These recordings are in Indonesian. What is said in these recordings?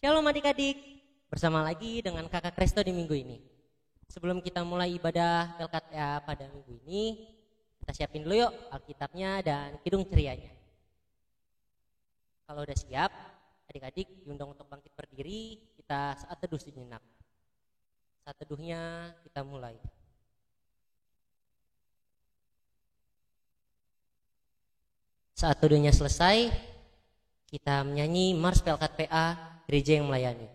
Shalom adik-adik, bersama lagi dengan Kakak Kresto di minggu ini. Sebelum kita mulai ibadah LKTA pada minggu ini, kita siapin dulu yuk Alkitabnya dan kidung cerianya. Kalau udah siap, adik-adik diundang untuk bangkit berdiri, kita saat teduh sejenak. Saat teduhnya kita mulai. Saat teduhnya selesai, kita menyanyi Mars PLKTA Gereja yang Melayani.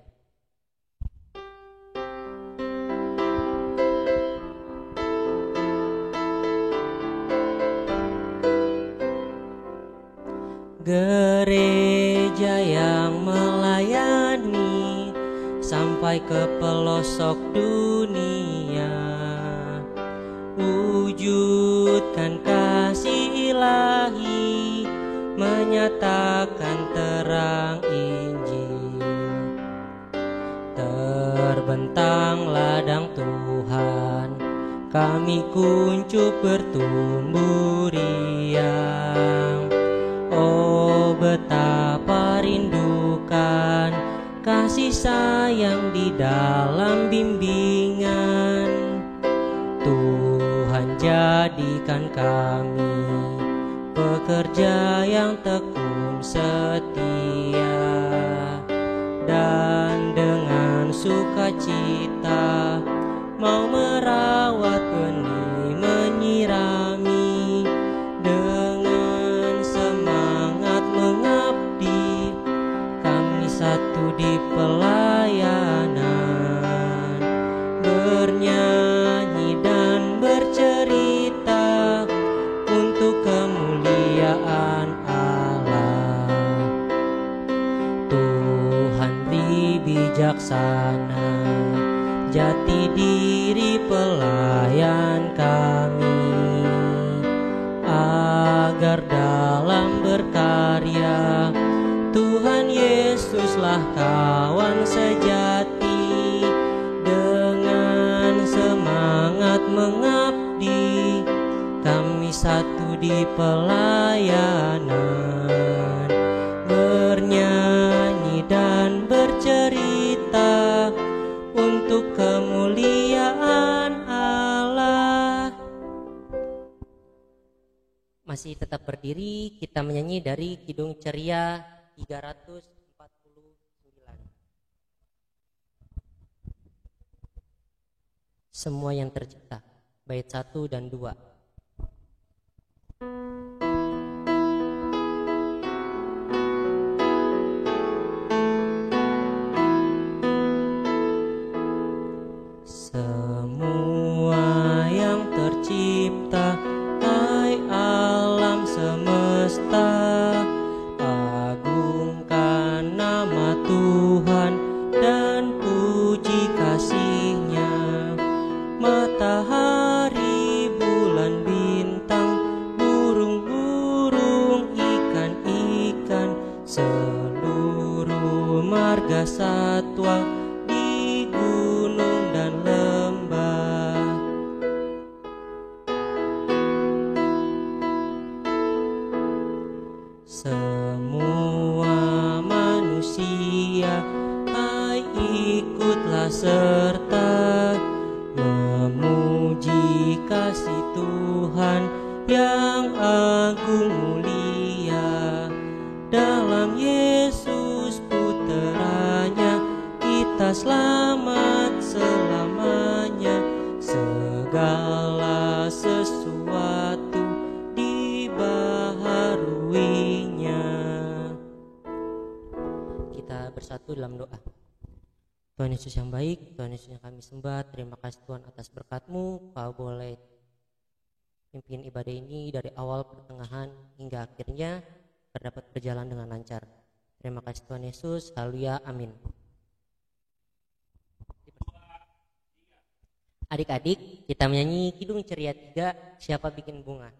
Gereja yang melayani sampai ke pelosok dunia, wujudkan kasih ilahi, menyatakan terang Injil. Terbentang ladang Tuhan, kami kuncup bertumbuh riang. Oh betapa rindukan kasih sayang di dalam bimbingan. Tuhan jadikan kami pekerja yang tekun setia, dan dengan sukacita mau merawat benih, menyirami, dengan semangat mengabdi, kami satu di pelayanan, bernyanyi dan bercerita untuk kemuliaan Allah. Tuhan beri bijaksana, jati diri pelayan kami, agar dalam berkarya Tuhan Yesuslah kawan sejati. Dengan semangat mengabdi, kami satu di pelayanan, bernyanyi dan bercerita untuk kemuliaan Allah. Masih tetap berdiri, kita menyanyi dari Kidung Ceria 349. Semua yang tercipta, bait 1 dan 2. Semua yang tercipta, hai alam semesta, agungkan nama Tuhan dan puji kasih-Nya. Matahari, bulan, bintang, burung-burung, ikan-ikan, seluruh marga satwa di gunung dan lembah. Semua manusia, hai ikutlah serta memuji kasih Tuhan yang agung mulia. Dalam Yesus puteranya kita selamat selamanya. Segala sesuatu dibaharuinya. Kita bersatu dalam doa. Tuhan Yesus yang baik, Tuhan Yesus yang kami sembah, terima kasih Tuhan atas berkat-Mu. Kau boleh pimpin ibadah ini dari awal, pertengahan, hingga akhirnya dapat berjalan dengan lancar. Terima kasih Tuhan Yesus. Haleluya. Amin. Adik-adik, kita menyanyi Kidung Ceria 3, Siapa Bikin Bunga.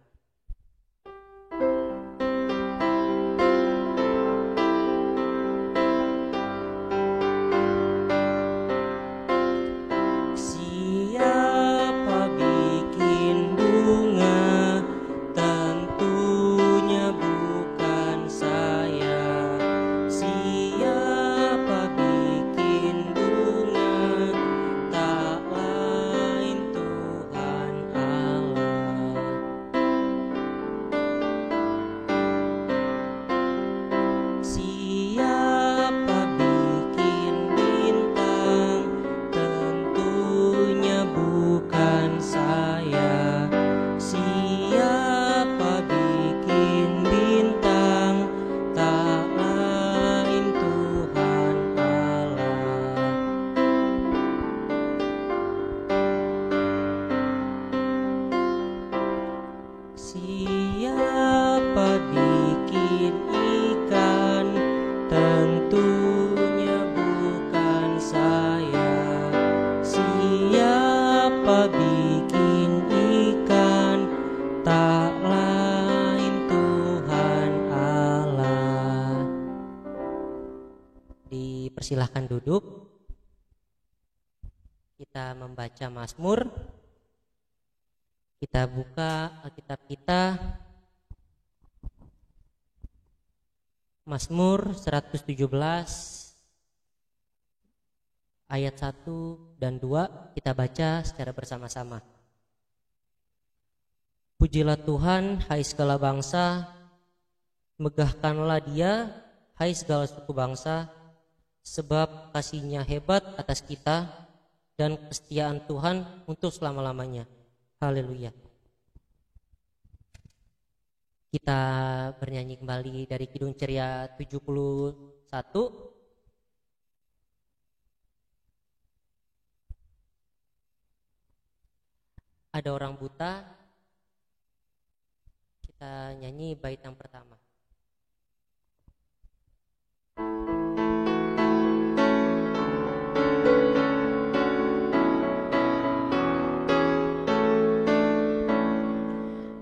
Silahkan duduk. Kita membaca Mazmur. Kita buka Alkitab kita. Mazmur 117 ayat 1 dan 2 kita baca secara bersama-sama. Pujilah Tuhan, hai segala bangsa, megahkanlah Dia, hai segala suku bangsa, sebab kasih-Nya hebat atas kita dan kesetiaan Tuhan untuk selama-lamanya. Haleluya. Kita bernyanyi kembali dari Kidung Ceria 71. Ada orang buta. Kita nyanyi bait yang pertama.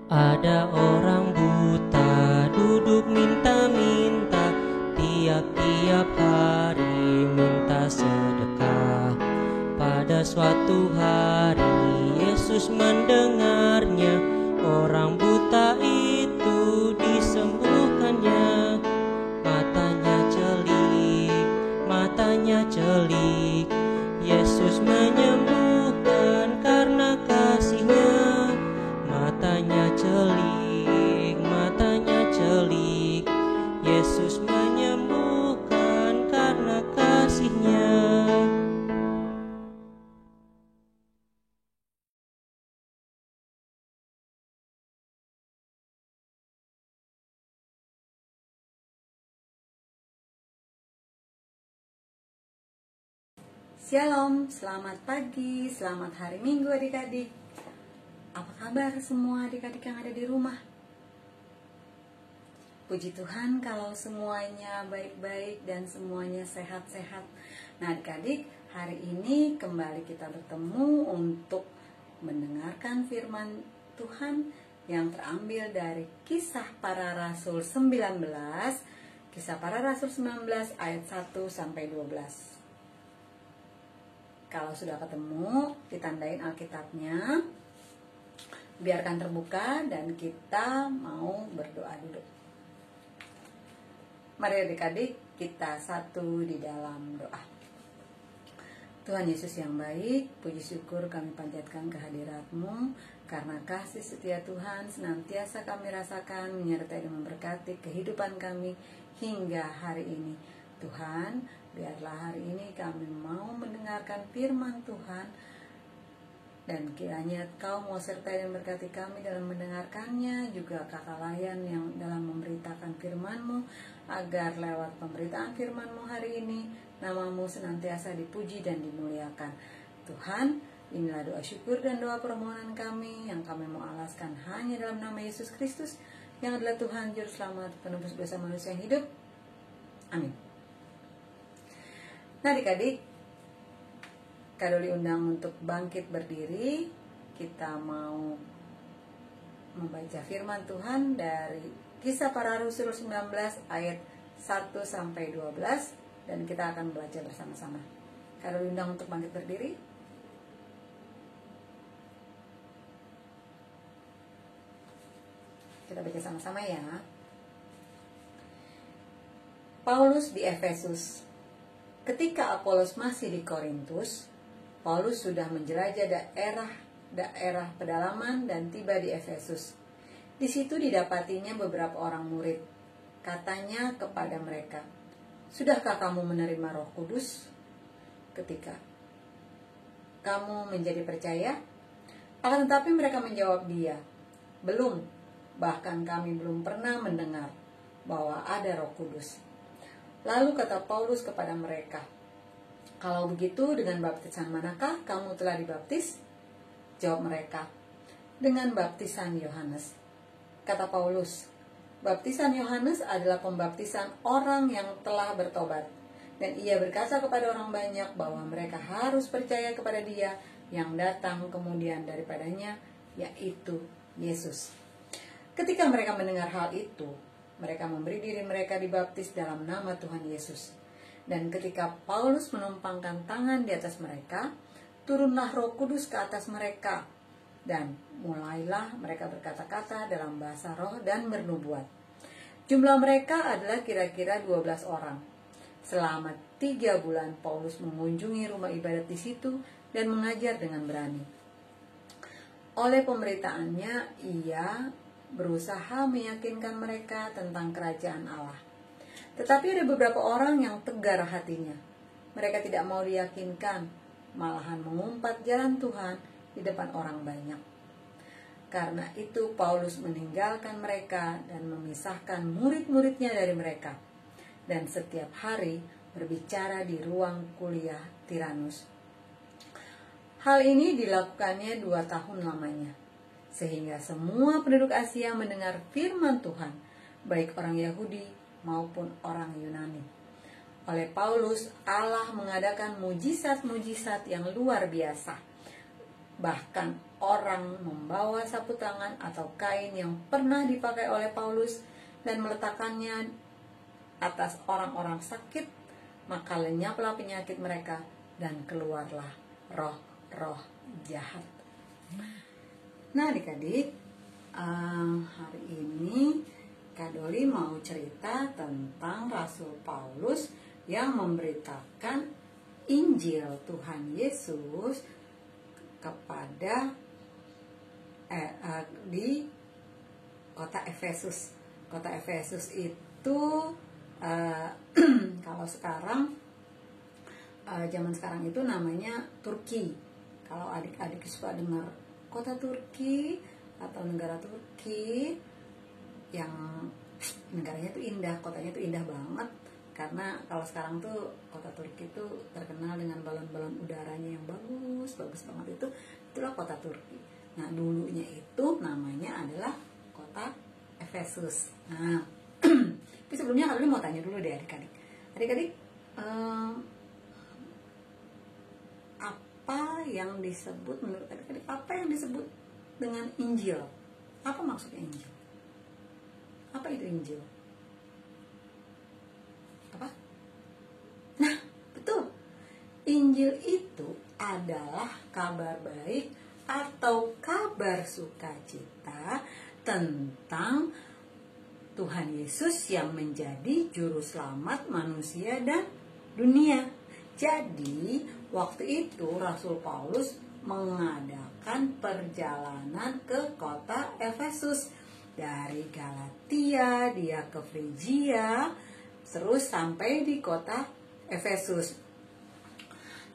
Ada orang buta duduk minta-minta, tiap-tiap hari minta sedekah. Pada suatu hari Yesus mendengarnya, orang buta itu disembuhkannya. Matanya celik, Yesus menyembuhkan karena kasih-Nya. Matanya celik, Yesus menyembuhkan karena kasih-Nya. Shalom, selamat pagi, selamat hari Minggu adik-adik. Apa kabar semua adik-adik yang ada di rumah? Puji Tuhan kalau semuanya baik-baik dan semuanya sehat-sehat. Nah adik-adik, hari ini kembali kita bertemu untuk mendengarkan firman Tuhan yang terambil dari Kisah Para Rasul 19. Kisah Para Rasul 19 ayat 1 sampai 12. Kalau sudah ketemu, ditandain Alkitabnya. Biarkan terbuka dan kita mau berdoa dulu. Mari adik-adik kita satu di dalam doa. Tuhan Yesus yang baik, puji syukur kami panjatkan kehadirat-Mu, karena kasih setia Tuhan senantiasa kami rasakan menyertai dan memberkati kehidupan kami hingga hari ini. Tuhan, biarlah hari ini kami mau mendengarkan firman Tuhan, dan kiranya Kau mau sertai dan berkati kami dalam mendengarkannya, juga kakak layan yang dalam memberitakan firman-Mu, agar lewat pemberitaan firman-Mu hari ini, nama-Mu senantiasa dipuji dan dimuliakan. Tuhan, inilah doa syukur dan doa permohonan kami yang kami mau alaskan hanya dalam nama Yesus Kristus, yang adalah Tuhan Juru Selamat, penebus dosa manusia yang hidup. Amin. Nah adik-adik, Kak Doli undang untuk bangkit berdiri. Kita mau membaca firman Tuhan dari Kisah Para Rasul 19 ayat 1 sampai 12 dan kita akan belajar bersama-sama. Kak Doli undang untuk bangkit berdiri. Kita baca sama-sama ya. Paulus di Efesus. Ketika Apolos masih di Korintus, Paulus sudah menjelajah daerah pedalaman dan tiba di Efesus. Di situ didapatinya beberapa orang murid. Katanya kepada mereka, "Sudahkah kamu menerima Roh Kudus ketika kamu menjadi percaya?" Akan tetapi mereka menjawab dia, "Belum, bahkan kami belum pernah mendengar bahwa ada Roh Kudus." Lalu kata Paulus kepada mereka, "Kalau begitu dengan baptisan manakah kamu telah dibaptis?" Jawab mereka, "Dengan baptisan Yohanes." Kata Paulus, "Baptisan Yohanes adalah pembaptisan orang yang telah bertobat." Dan ia berkata kepada orang banyak bahwa mereka harus percaya kepada dia yang datang kemudian daripadanya, yaitu Yesus. Ketika mereka mendengar hal itu, mereka memberi diri mereka dibaptis dalam nama Tuhan Yesus. Dan ketika Paulus menumpangkan tangan di atas mereka, turunlah Roh Kudus ke atas mereka. Dan mulailah mereka berkata-kata dalam bahasa roh dan bernubuat. Jumlah mereka adalah kira-kira 12 orang. Selama 3 bulan Paulus mengunjungi rumah ibadat di situ dan mengajar dengan berani. Oleh pemberitaannya, ia berusaha meyakinkan mereka tentang kerajaan Allah. Tetapi ada beberapa orang yang tegar hatinya. Mereka tidak mau diyakinkan, malahan mengumpat jalan Tuhan di depan orang banyak. Karena itu Paulus meninggalkan mereka dan memisahkan murid-muridnya dari mereka. Dan setiap hari berbicara di ruang kuliah Tiranus. Hal ini dilakukannya 2 tahun lamanya. Sehingga semua penduduk Asia mendengar firman Tuhan, baik orang Yahudi maupun orang Yunani. Oleh Paulus, Allah mengadakan mujizat-mujizat yang luar biasa. Bahkan orang membawa sapu tangan atau kain yang pernah dipakai oleh Paulus dan meletakkannya atas orang-orang sakit, maka lenyaplah penyakit mereka dan keluarlah roh-roh jahat. Nah adik-adik, hari ini Kak Doli mau cerita tentang Rasul Paulus yang memberitakan Injil Tuhan Yesus kepada di kota Efesus. Kota Efesus itu kalau sekarang zaman sekarang itu namanya Turki. Kalau adik-adik suka dengar kota Turki atau negara Turki, yang negaranya itu indah, kotanya itu indah banget. Karena kalau sekarang tuh kota Turki itu terkenal dengan balon-balon udaranya yang bagus banget, itulah kota Turki. Nah dulunya itu namanya adalah kota Efesus. Nah tapi sebelumnya kalian mau tanya dulu deh adik-adik, apa yang disebut menurut adik-adik, apa yang disebut dengan Injil? Apa maksudnya Injil? Apa itu Injil? Apa? Nah, betul. Injil itu adalah kabar baik atau kabar sukacita tentang Tuhan Yesus yang menjadi juru selamat manusia dan dunia. Jadi, waktu itu Rasul Paulus mengadakan perjalanan ke kota Efesus. Dari Galatia dia ke Frigia, terus sampai di kota Efesus.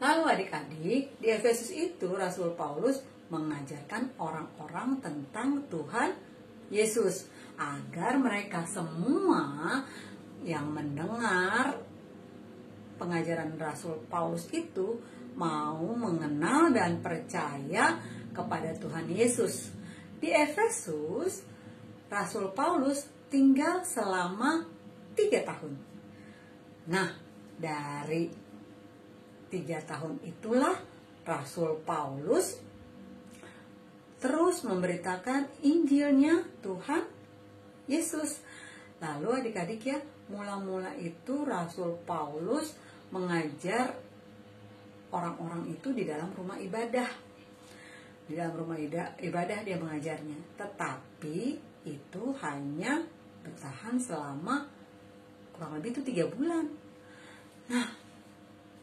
Lalu adik-adik, di Efesus itu Rasul Paulus mengajarkan orang-orang tentang Tuhan Yesus, agar mereka semua yang mendengar pengajaran Rasul Paulus itu mau mengenal dan percaya kepada Tuhan Yesus. Di Efesus, Rasul Paulus tinggal selama 3 tahun. Nah, dari 3 tahun itulah Rasul Paulus terus memberitakan Injilnya Tuhan Yesus. Lalu adik-adik ya, mula-mula itu Rasul Paulus mengajar orang-orang itu di dalam rumah ibadah. Di dalam rumah ibadah dia mengajarnya. Tetapi itu hanya bertahan selama kurang lebih itu 3 bulan. Nah,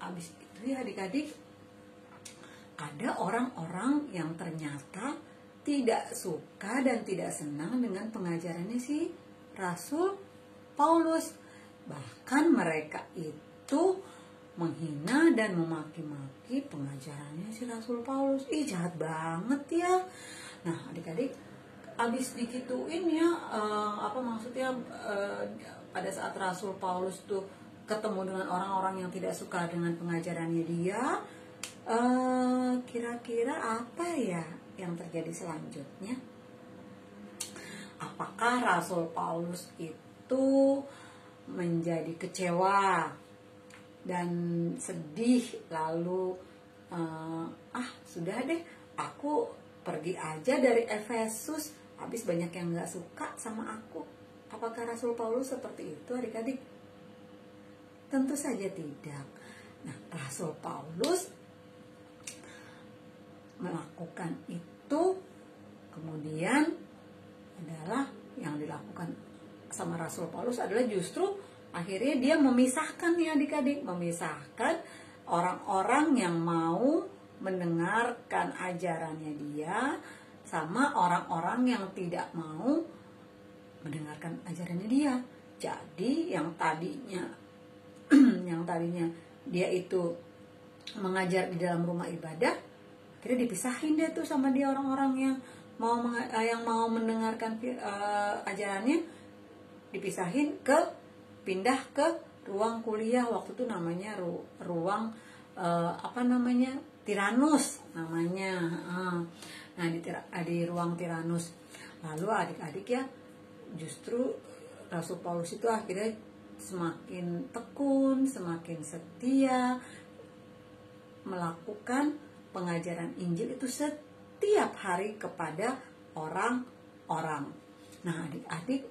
habis itu ya adik-adik, ada orang-orang yang ternyata tidak suka dan tidak senang dengan pengajarannya si Rasul Paulus. Bahkan mereka itu menghina dan memaki-maki pengajarannya si Rasul Paulus. Ih, jahat banget ya. Nah, adik-adik, abis digituin ya, pada saat Rasul Paulus tuh ketemu dengan orang-orang yang tidak suka dengan pengajarannya dia, kira-kira apa ya yang terjadi selanjutnya? Apakah Rasul Paulus itu menjadi kecewa dan sedih, lalu sudah deh, aku pergi aja dari Efesus, habis banyak yang gak suka sama aku? Apakah Rasul Paulus seperti itu adik-adik? Tentu saja tidak. Nah, Rasul Paulus melakukan itu, kemudian adalah yang dilakukan sama Rasul Paulus adalah justru akhirnya dia memisahkan ya adik-adik, memisahkan orang-orang yang mau mendengarkan ajarannya dia sama orang-orang yang tidak mau mendengarkan ajarannya dia. Jadi yang tadinya dia itu mengajar di dalam rumah ibadah, akhirnya dipisahin dia tuh sama dia orang-orang yang mau mendengarkan ajarannya, dipisahin pindah ke ruang kuliah. Waktu itu namanya ruang Tiranus namanya. Nah, di ruang Tiranus. Lalu adik-adik ya, justru Rasul Paulus itu akhirnya semakin tekun, semakin setia melakukan pengajaran Injil itu setiap hari kepada orang-orang. Nah, adik-adik,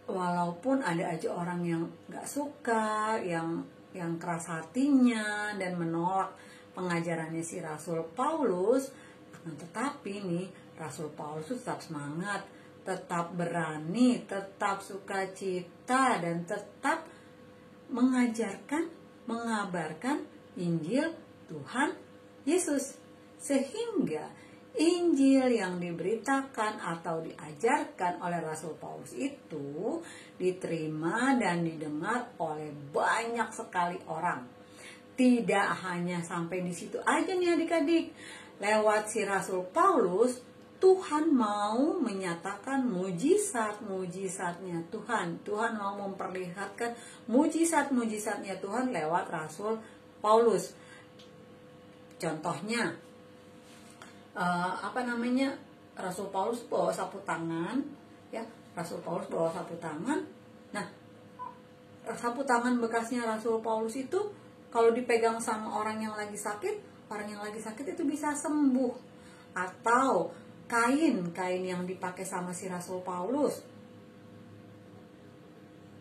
walaupun ada aja orang yang gak suka, yang keras hatinya dan menolak pengajarannya si Rasul Paulus, tetapi nih Rasul Paulus tetap semangat, tetap berani, tetap sukacita, dan tetap mengabarkan Injil Tuhan Yesus. Sehingga Injil yang diberitakan atau diajarkan oleh Rasul Paulus itu diterima dan didengar oleh banyak sekali orang. Tidak hanya sampai di situ aja nih adik-adik. Lewat si Rasul Paulus, Tuhan mau menyatakan mujizat-mujizatnya Tuhan. Tuhan mau memperlihatkan mujizat-mujizatnya Tuhan lewat Rasul Paulus. Contohnya, Rasul Paulus bawa sapu tangan, ya. Rasul Paulus bawa sapu tangan. Nah, sapu tangan bekasnya Rasul Paulus itu kalau dipegang sama orang yang lagi sakit itu bisa sembuh. Atau kain yang dipakai sama si Rasul Paulus,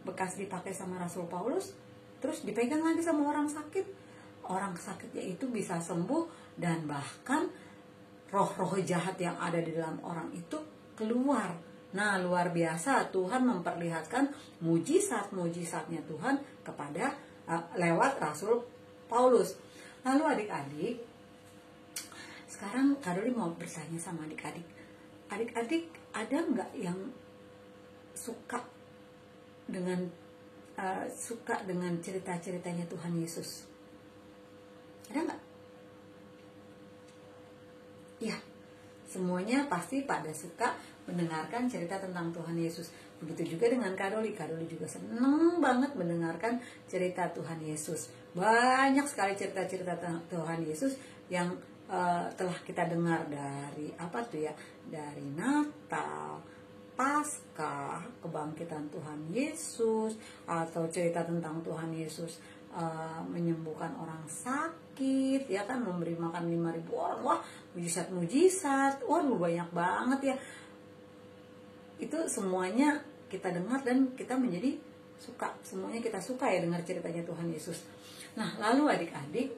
bekas dipakai sama Rasul Paulus, terus dipegang lagi sama orang sakitnya itu bisa sembuh, dan bahkan roh-roh jahat yang ada di dalam orang itu keluar. Nah, luar biasa, Tuhan memperlihatkan mujizat-mujizatnya Tuhan kepada lewat Rasul Paulus. Lalu adik-adik, sekarang Kak Doli mau bertanya sama adik-adik. Adik-adik ada nggak yang suka dengan cerita-ceritanya Tuhan Yesus? Ada nggak? Ya, semuanya pasti pada suka mendengarkan cerita tentang Tuhan Yesus. Begitu juga dengan Kak Doli. Kak Doli juga seneng banget mendengarkan cerita Tuhan Yesus. Banyak sekali cerita-cerita Tuhan Yesus yang telah kita dengar dari dari Natal, Paskah, kebangkitan Tuhan Yesus, atau cerita tentang Tuhan Yesus menyembuhkan orang sakit, ya kan, memberi makan 5.000 orang, wah mujizat-mujizat, waduh banyak banget ya. Itu semuanya kita dengar dan kita menjadi suka, semuanya kita suka ya dengar ceritanya Tuhan Yesus. Nah lalu adik-adik,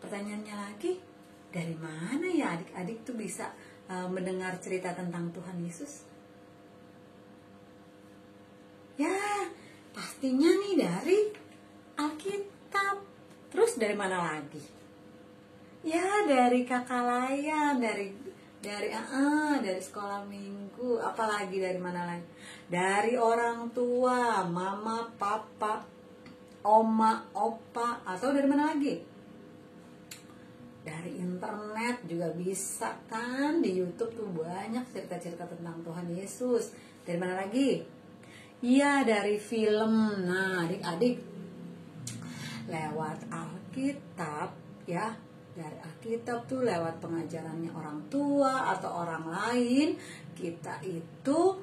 pertanyaannya lagi, dari mana ya adik-adik tuh bisa mendengar cerita tentang Tuhan Yesus? Ya pastinya nih dari Alkitab. Terus dari mana lagi? Ya dari kakak layan, dari sekolah minggu, apalagi dari mana lagi? Dari orang tua, mama, papa, oma, opa, atau dari mana lagi? Dari internet juga bisa kan, di YouTube tuh banyak cerita-cerita tentang Tuhan Yesus. Dari mana lagi? Iya dari film. Nah adik-adik, lewat Alkitab ya, dari Alkitab tuh lewat pengajarannya orang tua atau orang lain, kita itu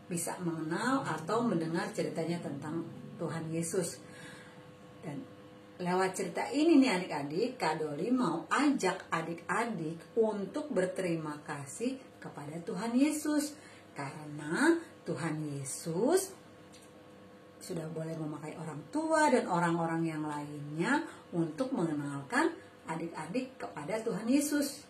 bisa mengenal atau mendengar ceritanya tentang Tuhan Yesus. Dan lewat cerita ini nih adik-adik, Kak Doli mau ajak adik-adik untuk berterima kasih kepada Tuhan Yesus, karena Tuhan Yesus sudah boleh memakai orang tua dan orang-orang yang lainnya untuk mengenalkan adik-adik kepada Tuhan Yesus.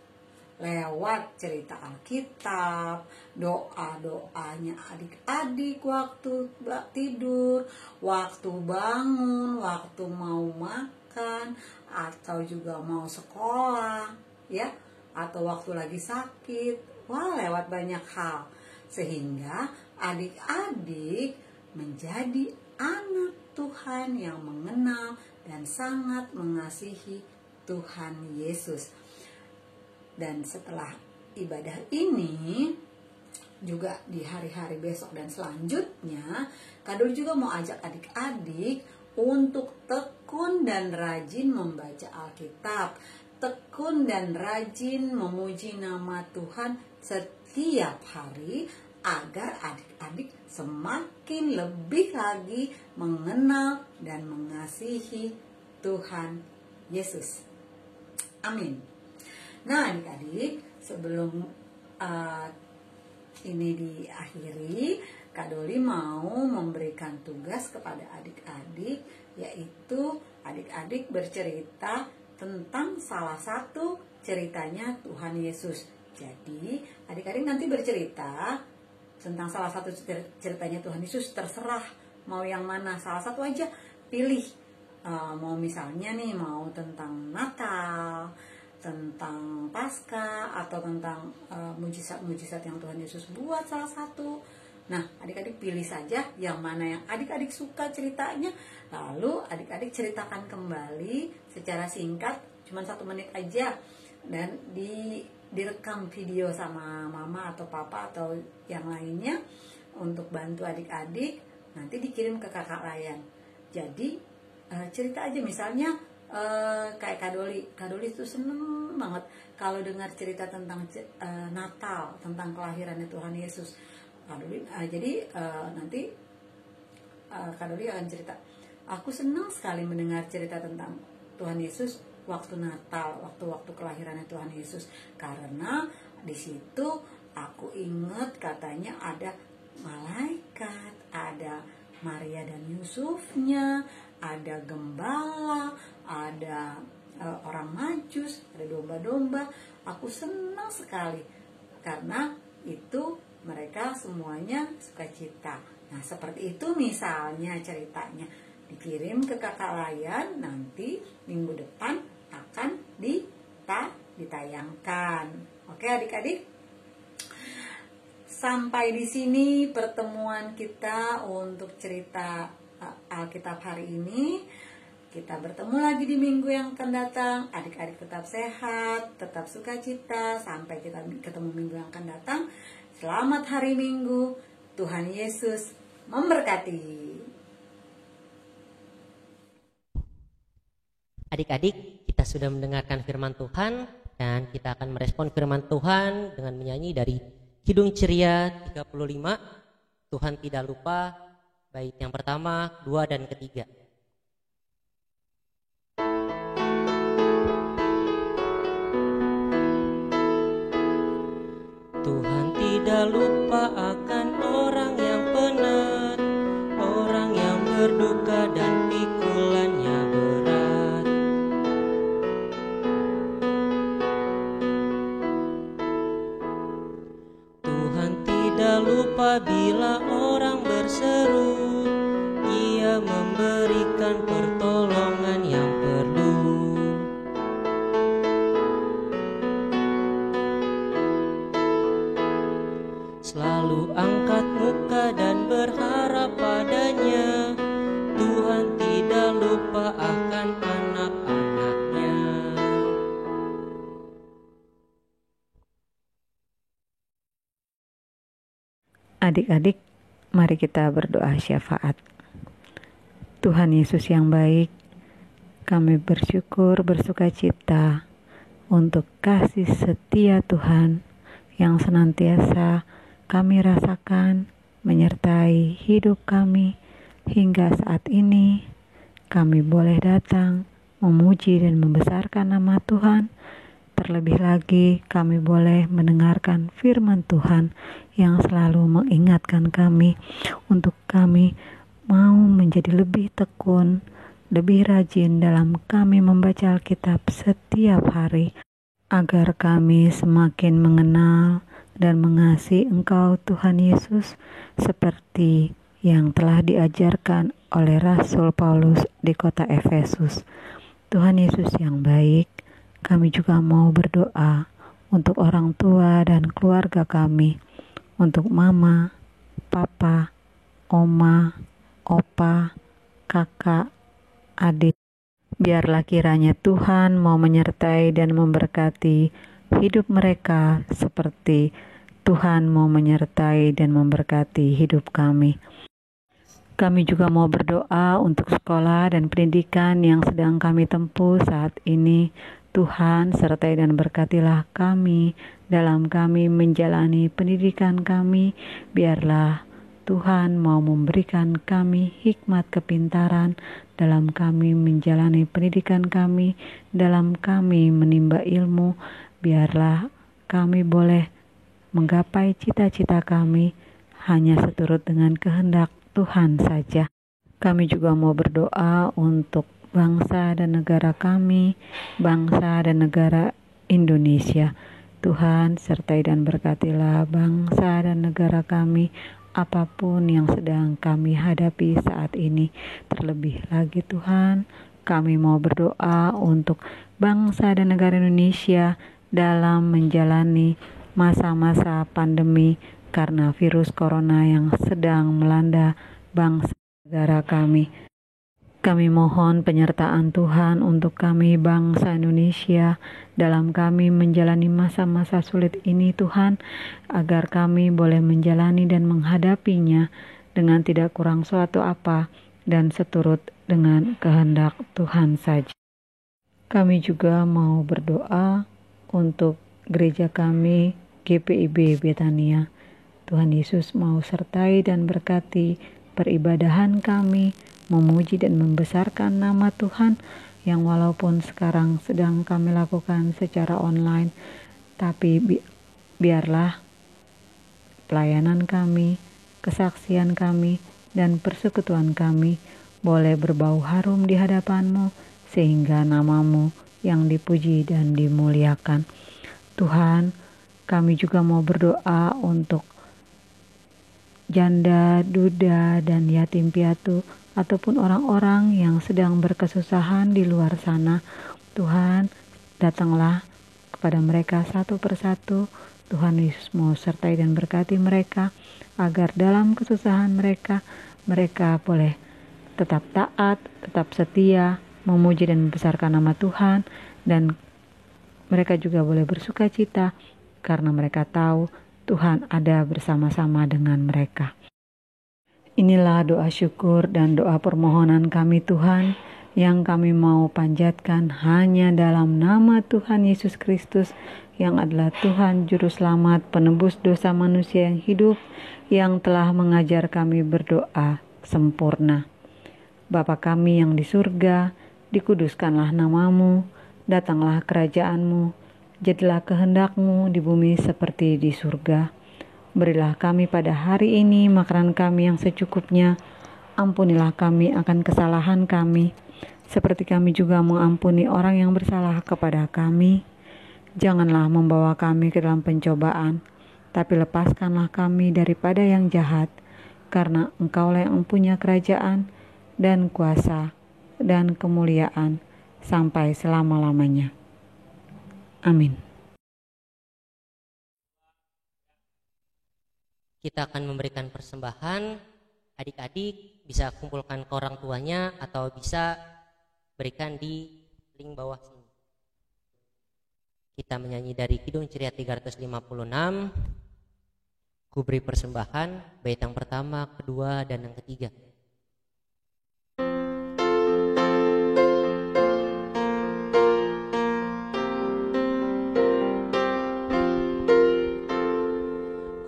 Lewat cerita Alkitab, doa-doanya adik-adik waktu tidur, waktu bangun, waktu mau makan, atau juga mau sekolah, ya, atau waktu lagi sakit. Wah, lewat banyak hal. Sehingga adik-adik menjadi anak Tuhan yang mengenal dan sangat mengasihi Tuhan Yesus. Dan setelah ibadah ini, juga di hari-hari besok dan selanjutnya, Kak Doli juga mau ajak adik-adik untuk tekun dan rajin membaca Alkitab, tekun dan rajin memuji nama Tuhan setiap hari, agar adik-adik semakin lebih lagi mengenal dan mengasihi Tuhan Yesus. Amin. Nah adik-adik, sebelum ini diakhiri, Kak Doli mau memberikan tugas kepada adik-adik, yaitu adik-adik bercerita tentang salah satu ceritanya Tuhan Yesus. Jadi adik-adik nanti bercerita tentang salah satu ceritanya Tuhan Yesus, terserah mau yang mana, salah satu aja pilih. Mau misalnya nih, mau tentang Natal, tentang Paskah, atau tentang mujizat-mujizat yang Tuhan Yesus buat salah satu. Nah adik-adik pilih saja yang mana yang adik-adik suka ceritanya, lalu adik-adik ceritakan kembali secara singkat, cuma 1 menit aja, dan direkam video sama mama atau papa atau yang lainnya untuk bantu adik-adik, nanti dikirim ke kakak layan. Jadi cerita aja, misalnya kayak Kak Doli itu seneng banget kalau dengar cerita tentang Natal, tentang kelahirannya Tuhan Yesus. Kak Doli, jadi nanti Kak Doli akan cerita, aku senang sekali mendengar cerita tentang Tuhan Yesus waktu Natal, waktu kelahirannya Tuhan Yesus, karena di situ aku ingat katanya ada malaikat, ada Maria dan Yusufnya, ada gembala, ada orang Majus, ada domba-domba. Aku senang sekali karena itu mereka semuanya sukacita. Nah seperti itu misalnya ceritanya, dikirim ke kakak layan, nanti minggu depan akan ditayangkan. Oke adik-adik, sampai di sini pertemuan kita untuk cerita Alkitab hari ini. Kita bertemu lagi di minggu yang akan datang. Adik-adik tetap sehat, tetap sukacita, sampai kita ketemu minggu yang akan datang. Selamat hari Minggu, Tuhan Yesus memberkati. Adik-adik, kita sudah mendengarkan firman Tuhan, dan kita akan merespon firman Tuhan dengan menyanyi dari Kidung Ceria 35, Tuhan tidak lupa, bait yang pertama, kedua, dan ketiga. Tuhan tidak lupa akan orang yang penat, orang yang berduka dan pikulannya berat. Tuhan tidak lupa bila orang berseru, Ia memberikan pertolongan yang perlu. Selalu angkat muka dan berharap padanya, Tuhan tidak lupa akan anak-anaknya. Adik-adik, mari kita berdoa syafaat. Tuhan Yesus yang baik, kami bersyukur bersukacita untuk kasih setia Tuhan yang senantiasa kami rasakan menyertai hidup kami hingga saat ini. Kami boleh datang memuji dan membesarkan nama Tuhan. Terlebih lagi kami boleh mendengarkan firman Tuhan yang selalu mengingatkan kami untuk kami mau menjadi lebih tekun, lebih rajin dalam kami membaca Alkitab setiap hari, agar kami semakin mengenal dan mengasihi Engkau Tuhan Yesus seperti yang telah diajarkan oleh Rasul Paulus di kota Efesus. Tuhan Yesus yang baik, kami juga mau berdoa untuk orang tua dan keluarga kami, untuk mama, papa, oma, opa, kakak, adik. Biarlah kiranya Tuhan mau menyertai dan memberkati hidup mereka seperti Tuhan mau menyertai dan memberkati hidup kami. Kami juga mau berdoa untuk sekolah dan pendidikan yang sedang kami tempuh saat ini. Tuhan sertai dan berkatilah kami dalam kami menjalani pendidikan kami. Biarlah Tuhan mau memberikan kami hikmat kepintaran dalam kami menjalani pendidikan kami, dalam kami menimba ilmu. Biarlah kami boleh menggapai cita-cita kami hanya seturut dengan kehendak Tuhan saja. Kami juga mau berdoa untuk bangsa dan negara kami, bangsa dan negara Indonesia. Tuhan sertai dan berkatilah bangsa dan negara kami, apapun yang sedang kami hadapi saat ini. Terlebih lagi Tuhan, kami mau berdoa untuk bangsa dan negara Indonesia dalam menjalani masa-masa pandemi karena virus corona yang sedang melanda bangsa negara kami. Kami mohon penyertaan Tuhan untuk kami bangsa Indonesia dalam kami menjalani masa-masa sulit ini Tuhan, agar kami boleh menjalani dan menghadapinya dengan tidak kurang suatu apa dan seturut dengan kehendak Tuhan saja. Kami juga mau berdoa untuk gereja kami GPIB Betania. Tuhan Yesus mau sertai dan berkati peribadahan kami, memuji dan membesarkan nama Tuhan yang walaupun sekarang sedang kami lakukan secara online, tapi biarlah pelayanan kami, kesaksian kami, dan persekutuan kami boleh berbau harum di hadapan-Mu sehingga nama-Mu yang dipuji dan dimuliakan. Tuhan, kami juga mau berdoa untuk janda, duda, dan yatim piatu ataupun orang-orang yang sedang berkesusahan di luar sana. Tuhan, datanglah kepada mereka satu persatu. Tuhan Yesus mau sertai dan berkati mereka agar dalam kesusahan mereka boleh tetap taat, tetap setia, memuji dan membesarkan nama Tuhan, dan mereka juga boleh bersuka cita karena mereka tahu Tuhan ada bersama-sama dengan mereka. Inilah doa syukur dan doa permohonan kami Tuhan, yang kami mau panjatkan hanya dalam nama Tuhan Yesus Kristus yang adalah Tuhan Juru Selamat penebus dosa manusia yang hidup, yang telah mengajar kami berdoa sempurna. Bapa kami yang di surga, dikuduskanlah namamu, datanglah kerajaanmu, jadilah kehendak-Mu di bumi seperti di surga. Berilah kami pada hari ini makanan kami yang secukupnya, ampunilah kami akan kesalahan kami, seperti kami juga mengampuni orang yang bersalah kepada kami. Janganlah membawa kami ke dalam pencobaan, tapi lepaskanlah kami daripada yang jahat, karena Engkaulah yang mempunyai kerajaan dan kuasa dan kemuliaan sampai selama-lamanya. Amin. Kita akan memberikan persembahan. Adik-adik bisa kumpulkan ke orang tuanya atau bisa berikan di link bawah sini. Kita menyanyi dari Kidung Ceria 356. Ku beri persembahan, bait yang pertama, kedua, dan yang ketiga.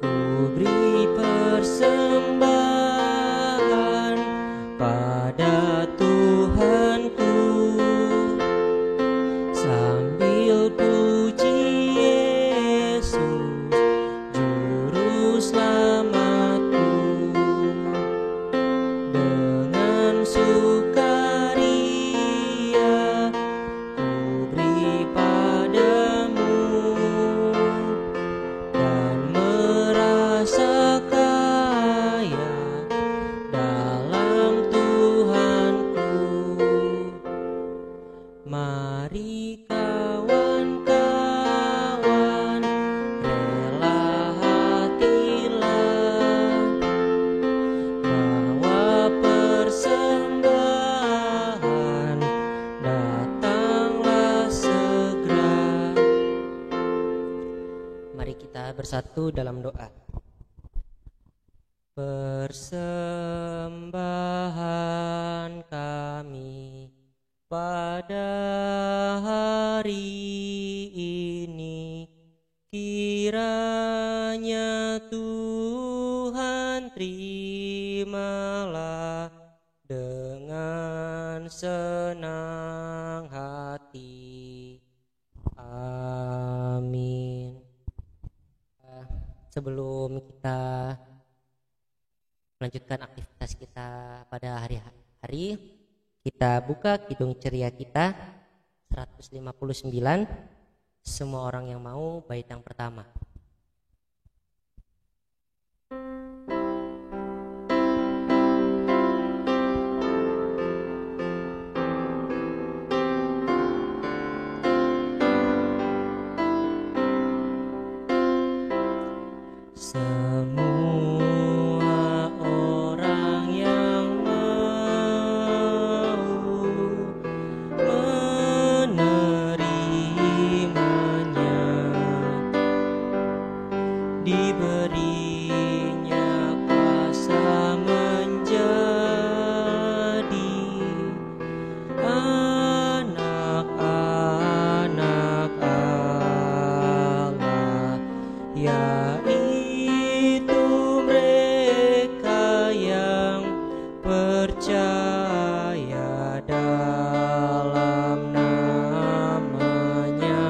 Ku beri persembahan pada Tuhanku, sambil puji Yesus Juru Selamatku, dengan sukaria ku beri padamu, dan merasa kaya dalam Tuhanku. Mari kawan-kawan, rela hatilah, bawa persembahan, datanglah segera. Mari kita bersatu dalam doa. Persembahan kami pada hari ini, kiranya Tuhan terimalah dengan senang hati. Amin. Sebelum kita melanjutkan aktivitas kita pada hari-hari, kita buka Kidung Ceria kita 159. Semua orang yang mau, bait yang pertama. Semua orang yang mau menerimanya, diberinya kuasa menjadi anak-anak Allah, yaitu mereka yang percaya dalam namanya,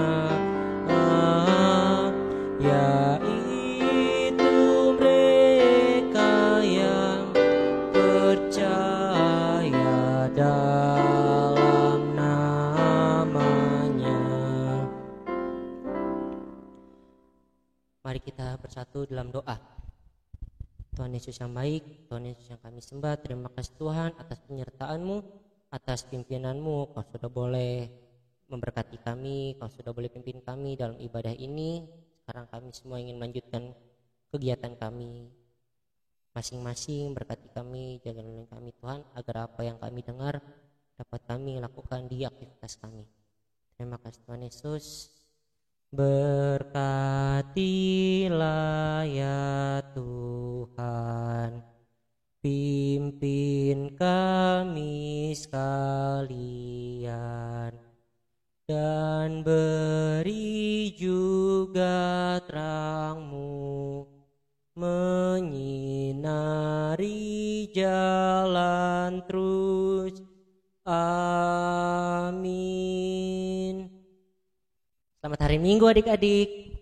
yaitu mereka yang percaya dalam namanya. Mari kita bersatu dalam doa. Tuhan Yesus yang baik, Tuhan Yesus yang kami sembah, terima kasih Tuhan atas penyertaan-Mu, atas pimpinan-Mu. Kau sudah boleh memberkati kami, Kau sudah boleh pimpin kami dalam ibadah ini. Sekarang kami semua ingin melanjutkan kegiatan kami masing-masing. Berkati kami, jaga lindungi kami Tuhan, agar apa yang kami dengar dapat kami lakukan di aktivitas kami. Terima kasih Tuhan Yesus. Berkatilah ya Tuhan, pimpin kami sekalian, dan beri juga terang-Mu menyinari jalan terus. Amin. Selamat hari Minggu adik-adik.